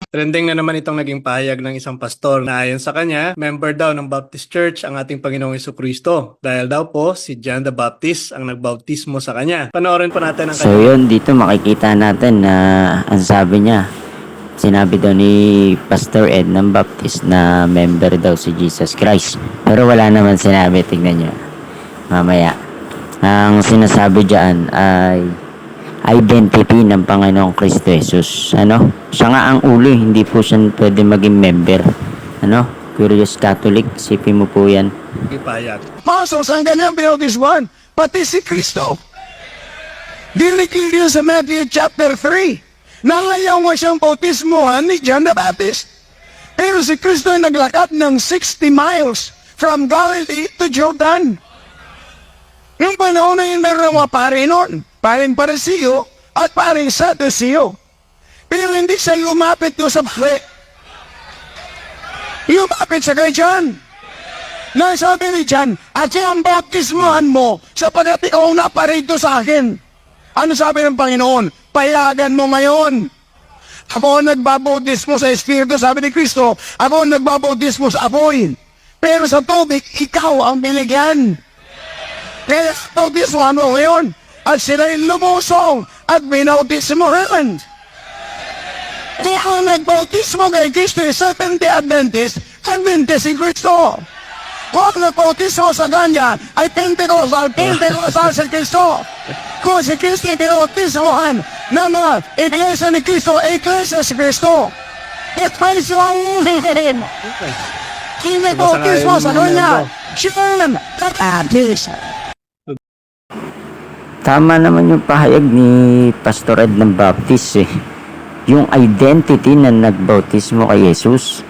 Trending na naman itong naging pahayag ng isang pastor na ayon sa kanya, member daw ng Baptist Church ang ating Panginoong Jesucristo dahil daw po si John the Baptist ang nagbautismo sa kanya. Panoorin po natin ang So yun, dito makikita natin na ang sabi niya, sinabi daw ni Pastor Ed ng Baptist na member daw si Jesus Christ. Pero wala naman sinabi, tignan nyo. Mamaya. Ang sinasabi dyan ay identity ng Panginoong Kristo Jesus. Siya nga ang ulo, hindi po siya pwede maging member. Curious Catholic, sipin mo po yan. pahayag. Apostles ang kanyang binautismuhan, pati si Kristo. Dinikling din sa Matthew chapter 3. Nangayaw nga siyang bautismuhan ni John the Baptist. Pero si Kristo ay naglakad ng 60 miles from Galilee to Jordan. Yung panahon na yun, meron mga pare noon. Paring Pariseo at paring Sadduceo. Pero hindi siya lumapit doon sa pare. Lumapit sa kay John. Nasabi ni John, at siyang baptismuhan mo sapagat ikaw na parito sa akin. Ano sabi ng Panginoon? Payagan mo ngayon. Ako ang nagbabautismo sa Espiritu, sabi ni Kristo. Ako ang nagbabautismo sa apoy. Pero sa tubig, ikaw ang binigyan. Kaya bautismuhan mo ngayon. At sila'y lumusong at binautismuhan. Kaya ang nagbautismo kay Kristo ay Seventh-day Adventist, Adventist si Kristo. Kung ang nagbautismo sa kanya ay Pentecostal si Kristo. Kung si Kristo ay binautismohan ng mga iglesia ni Kristo, iglesia si Kristo. At may silang rin. Kung nagbautismo sa kanya, siya ang Baptist. Tama naman yung pahayag ni Pastor Ed ng Baptist yung identity na nagbautismo kay Jesus.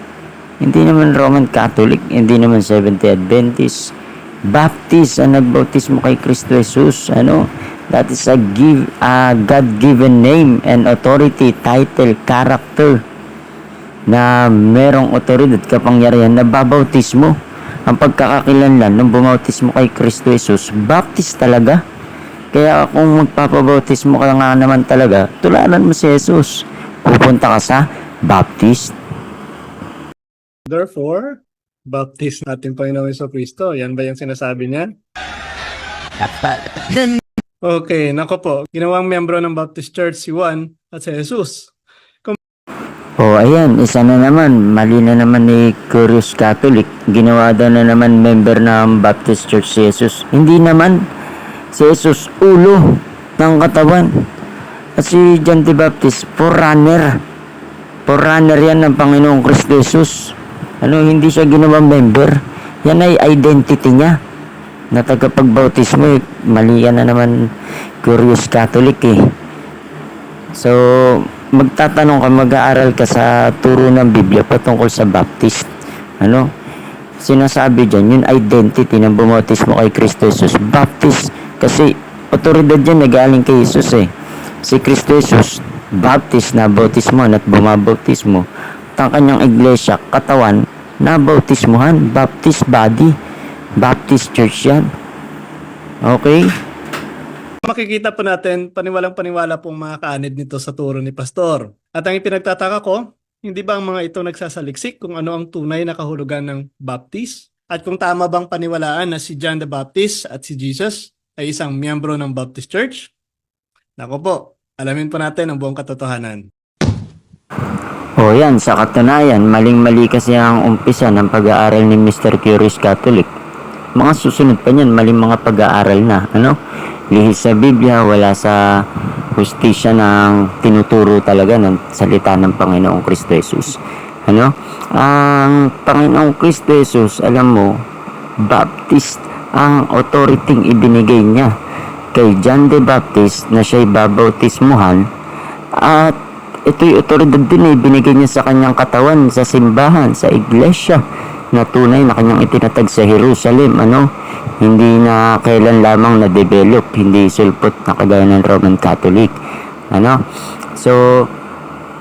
Hindi naman Roman Catholic, hindi naman Seventh-day Adventist. Baptist ang nagbautismo kay Kristo Jesus. That is a God-given name and authority, title, character na merong otoridad, kapangyarihan na babautismo. Ang pagkakakilanlan nung bumautismo kay Kristo Jesus, Baptist talaga. Kaya kung magpapabautismo ka nga naman talaga, tularan mo si Jesus. Pupunta ka sa Baptist. Therefore, Baptist natin Panginoong Jesucristo. Yan ba yung sinasabi niya? Okay, nako po. Ginawang membro ng Baptist Church si Juan at si Jesus. Ayan, isa na naman. Mali na naman ni Curious Catholic. Ginawa daw na naman member ng Baptist Church si Jesus. Hindi naman. Si Jesus, ulo ng katawan. At si John the Baptist, forerunner. Forerunner yan ng Panginoong Kristo Jesus. Hindi siya ginawang member. Yan ay identity niya. Na tagapagbautismo, mali yan na naman Curious Catholic So, magtatanong ka, mag-aaral ka sa turo ng Biblia patungkol sa Baptist. Sinasabi dyan, yung identity ng bumautismo kay Kristo Jesus, Baptist. Kasi, otoridad yan nagaling kay Jesus Si Kristo Jesus, Baptist na bautismo at bumabautismo. At ang kanyang iglesia, katawan, na bautismuhan, Baptist body, Baptist church yan. Okay? Makikita po natin, paniwalang-paniwala pong mga kaanid nito sa turo ni Pastor. At ang ipinagtataka ko, hindi ba ang mga ito nagsasaliksik kung ano ang tunay na kahulugan ng Baptist? At kung tama bang paniwalaan na si John the Baptist at si Jesus ay isang miyembro ng Baptist Church? Nako po, alamin po natin ang buong katotohanan. Yan, sa katunayan, maling-mali kasi ang umpisa ng pag-aaral ni Mr. Curious Catholic. Mga susunod pa niyan, maling mga pag-aaral na. Lihis sa Biblia, wala sa hustisya ng tinuturo talaga ng salita ng Panginoong Kristo Jesus. Ang Panginoong Kristo Jesus, alam mo, Baptist ang authority ibinigay niya kay John the Baptist na siya'y babautismuhan, at ito'y otoridad din ibinigay niya sa kanyang katawan, sa simbahan, sa iglesia na tunay na kanyang itinatag sa Jerusalem. Hindi na kailan lamang na-develop, hindi sulpot na kagaya ng Roman Catholic. So,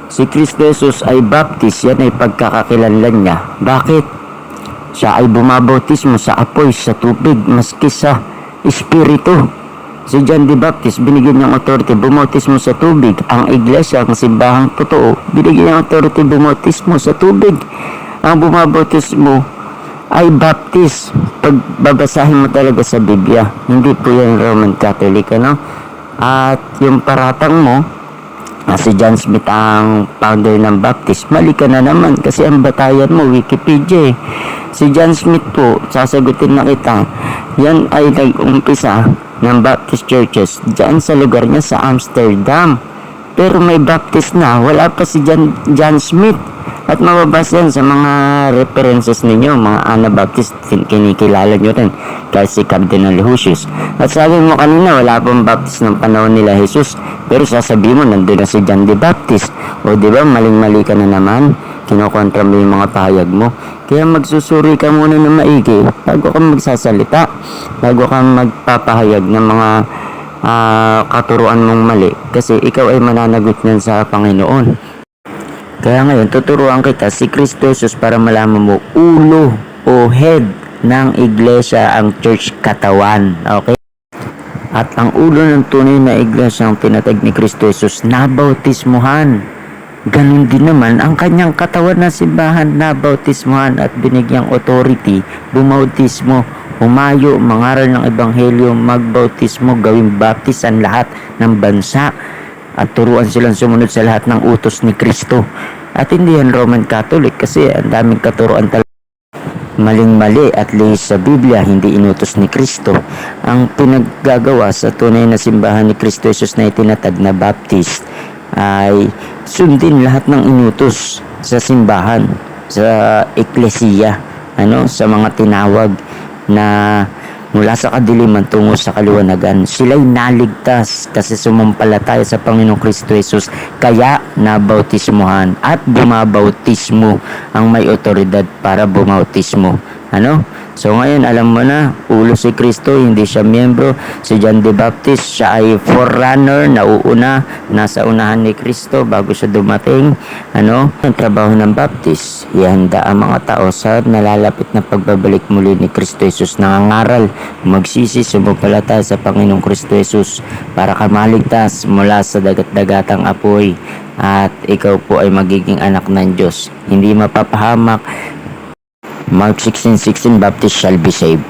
si Kristo Jesus ay Baptist, yan ay pagkakakilanlan niya. Bakit? Siya ay bumabautismo sa apoy, sa tubig, maski sa Espiritu. Si John the Baptist, binigyan niyang authority, bumautismo sa tubig. Ang iglesia, ang simbahang totoo, binigyan niyang authority, bumautismo sa tubig. Ang bumabautismo ay baptist. Pag babasahin mo talaga sa Biblia, hindi po yan Roman Catholic, ano? At yung paratang mo, si John Smith ang founder ng Baptist, mali ka na naman kasi ang batayan mo Wikipedia eh. Si John Smith po, sasagutin na kita, yan ay nag-umpisa ng Baptist churches dyan sa lugar niya sa Amsterdam, pero may Baptist na, wala pa si John Smith. At mababasa yan sa mga references ninyo, mga Anabaptist, kinikilala nyo rin, kahit si Cardinal Lucius. At sabi mo kanina, wala pang Baptist ng panahon nila Jesus, pero sasabihin mo, nandun na si John the Baptist. O diba, maling-mali ka na naman, kinokontra mo yung mga pahayag mo. Kaya magsusuri ka muna ng maigi, bago ka magsasalita, bago ka magpapahayag ng mga katuruan mong mali, kasi ikaw ay mananagot niyan sa Panginoon. Kaya ngayon, tuturuan kita si Kristo Jesus para malaman mo ulo o head ng iglesia ang church katawan. Okay? At ang ulo ng tunay na iglesia ang tinatag ni Kristo Jesus, nabautismuhan. Ganun din naman ang kanyang katawan na simbahan, nabautismuhan at binigyang authority, bumautismo, humayo, mangaral ng ebanghelyo, magbautismo, gawing baptist ang lahat ng bansa. At turuan silang sumunod sa lahat ng utos ni Kristo. At hindi yan Roman Catholic kasi ang daming katuruan talaga maling-mali at lihis sa Biblia, hindi inutos ni Kristo. Ang pinaggagawa sa tunay na simbahan ni Kristo Jesus na itinatag na Baptist ay sundin lahat ng inutos sa simbahan, sa eklesiya, sa mga tinawag na mula sa kadiliman tungo sa kaliwanagan. Sila'y naligtas kasi sumampalataya sa Panginoong Kristo Jesus, kaya nabautismuhan at bumabautismo ang may otoridad para bumautismo. So ngayon alam mo na, ulo si Kristo, hindi siya miyembro. Si John the Baptist, siya ay forerunner, nauuna, nasa unahan ni Kristo bago siya dumating. Ang trabaho ng Baptist, ihanda ang mga tao sa nalalapit na pagbabalik muli ni Kristo Jesus. Nangangaral, magsisi, sumumpalataya sa Panginoong Kristo Jesus para ka maligtas mula sa dagat-dagatang apoy. At ikaw po ay magiging anak ng Diyos, hindi mapapahamak. Mark 16:16, Baptist shall be saved.